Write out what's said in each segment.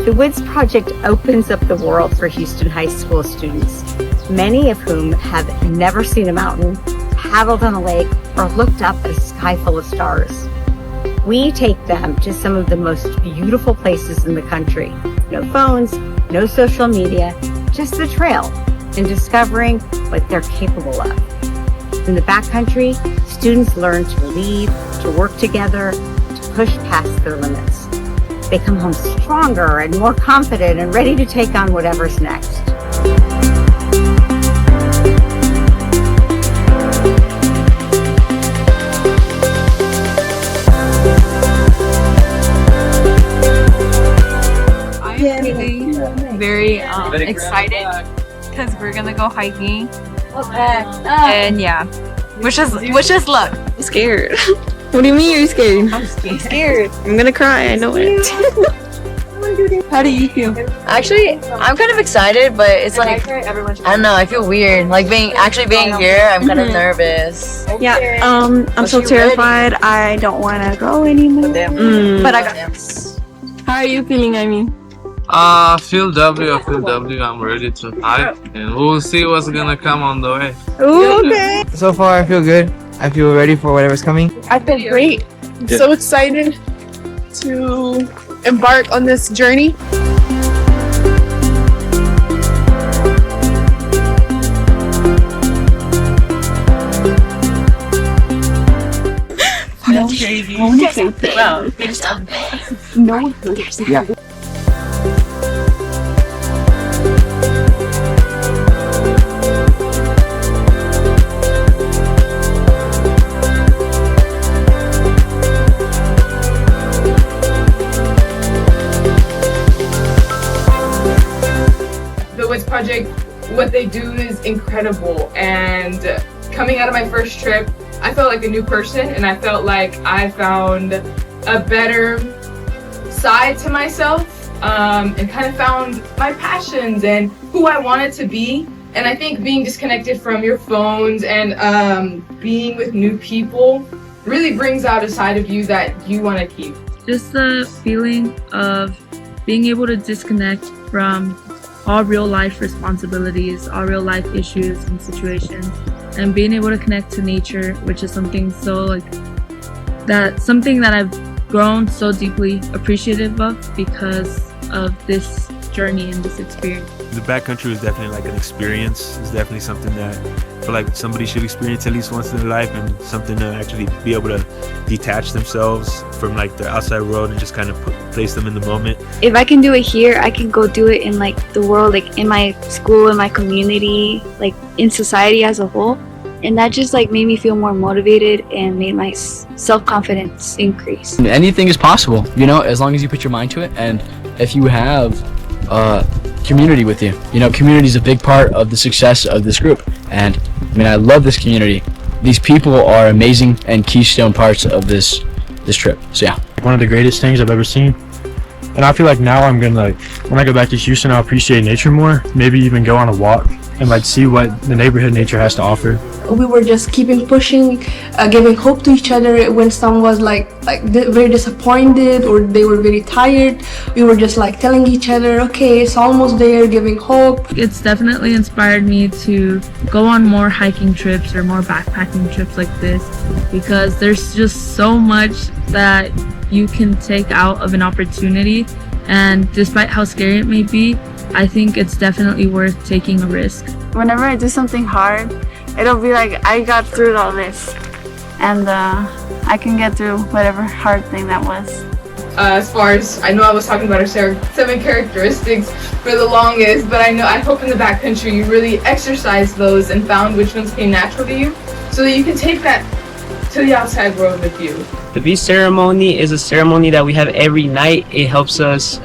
The Woods Project opens up the world for Houston High School students, many of whom have never seen a mountain, paddled on a lake, or looked up at a sky full of stars. We take them to some of the most beautiful places in the country. No phones, no social media, just the trail and discovering what they're capable of. In the backcountry, students learn to lead, to work together, to push past their limits. They come home stronger and more confident and ready to take on whatever's next. I'm feeling very excited because we're gonna go hiking. And yeah, wish us luck. I'm scared. What do you mean you're scared? I'm scared. I'm gonna cry, I know it. How do you feel? Actually, I'm kind of excited, but it's like, I don't know, I feel weird. Like being here, I'm kind of nervous. Yeah, I'm so terrified. I don't want to go anymore. But I got this. How are you feeling, I mean? I feel W. I'm ready to hike, and we'll see what's gonna come on the way. Ooh, okay. So far, I feel good. I feel ready for whatever's coming. I feel great. I'm so excited to embark on this journey. No, crazy. Wow. No, Yeah. The Woods Project, what they do is incredible, and coming out of my first trip, I felt like a new person, and I felt like I found a better side to myself, and kind of found my passions and who I wanted to be. And I think being disconnected from your phones and being with new people really brings out a side of you that you want to keep. Just the feeling of being able to disconnect from all real life responsibilities, all real life issues and situations, and being able to connect to nature, which is something something that I've grown so deeply appreciative of because of this journey and this experience. The backcountry is definitely like an experience. It's definitely something that I feel like somebody should experience at least once in their life, and something to actually be able to detach themselves from like the outside world and just kind of place them in the moment. if I can do it here, I can go do it in like the world, like in my school, in my community, like in society as a whole. And that just like made me feel more motivated and made my self-confidence increase. Anything is possible, you know, as long as you put your mind to it, and if you have community with you. You know, community is a big part of the success of this group, and I mean, I love this community. These people are amazing and keystone parts of this trip. So yeah, one of the greatest things I've ever seen. And I feel like now I'm gonna, like, when I go back to Houston, I'll appreciate nature more. Maybe even go on a walk and like see what the neighborhood nature has to offer. We were just keeping pushing, giving hope to each other when someone was like very disappointed or they were very tired. We were just like telling each other, okay, it's almost there, giving hope. It's definitely inspired me to go on more hiking trips or more backpacking trips like this, because there's just so much that you can take out of an opportunity, and despite how scary it may be, I think it's definitely worth taking a risk. Whenever I do something hard, it'll be like I got through all this, and I can get through whatever hard thing that was. As far as I know, I was talking about our 7 characteristics for the longest, but I hope in the backcountry you really exercised those and found which ones came natural to you, so that you can take that to the outside world with you. The beach ceremony is a ceremony that we have every night. It helps us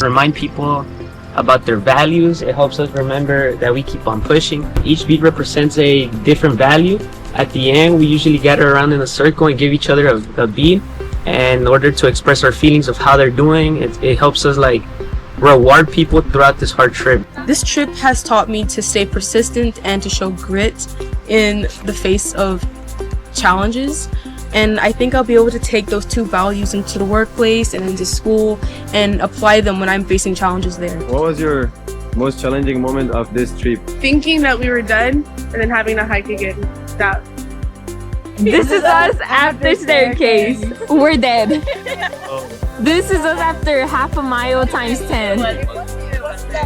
remind people about their values. It helps us remember that we keep on pushing. Each bead represents a different value. At the end, we usually gather around in a circle and give each other a bead, and in order to express our feelings of how they're doing, it helps us like reward people throughout this hard trip. This trip has taught me to stay persistent and to show grit in the face of challenges. And I think I'll be able to take those 2 values into the workplace and into school and apply them when I'm facing challenges there. What was your most challenging moment of this trip? Thinking that we were done and then having to hike again. That. This is us after staircase. We're dead. This is us after half a mile times 10.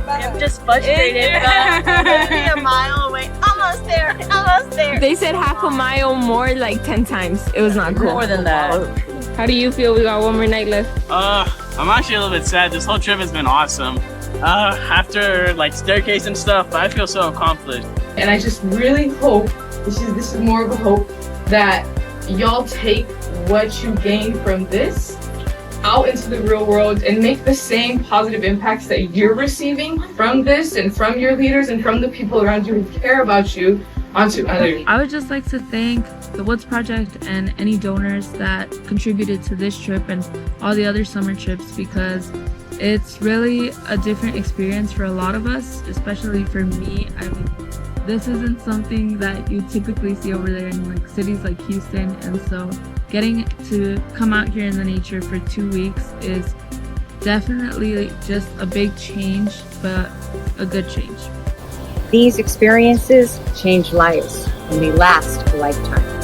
I'm just frustrated. A mile away. Almost there. Almost there. They said half a mile more like 10 times. It was not cool. More than that. How do you feel? We got one more night left. I'm actually a little bit sad. This whole trip has been awesome. After like staircase and stuff, I feel so accomplished. And I just really hope, this is more of a hope, that y'all take what you gain from this out into the real world and make the same positive impacts that you're receiving from this and from your leaders and from the people around you who care about you onto others. I would just like to thank the Woods Project and any donors that contributed to this trip and all the other summer trips, because it's really a different experience for a lot of us, especially for me. I mean, this isn't something that you typically see over there in like cities like Houston, and so getting to come out here in the nature for 2 weeks is definitely just a big change, but a good change. These experiences change lives and they last a lifetime.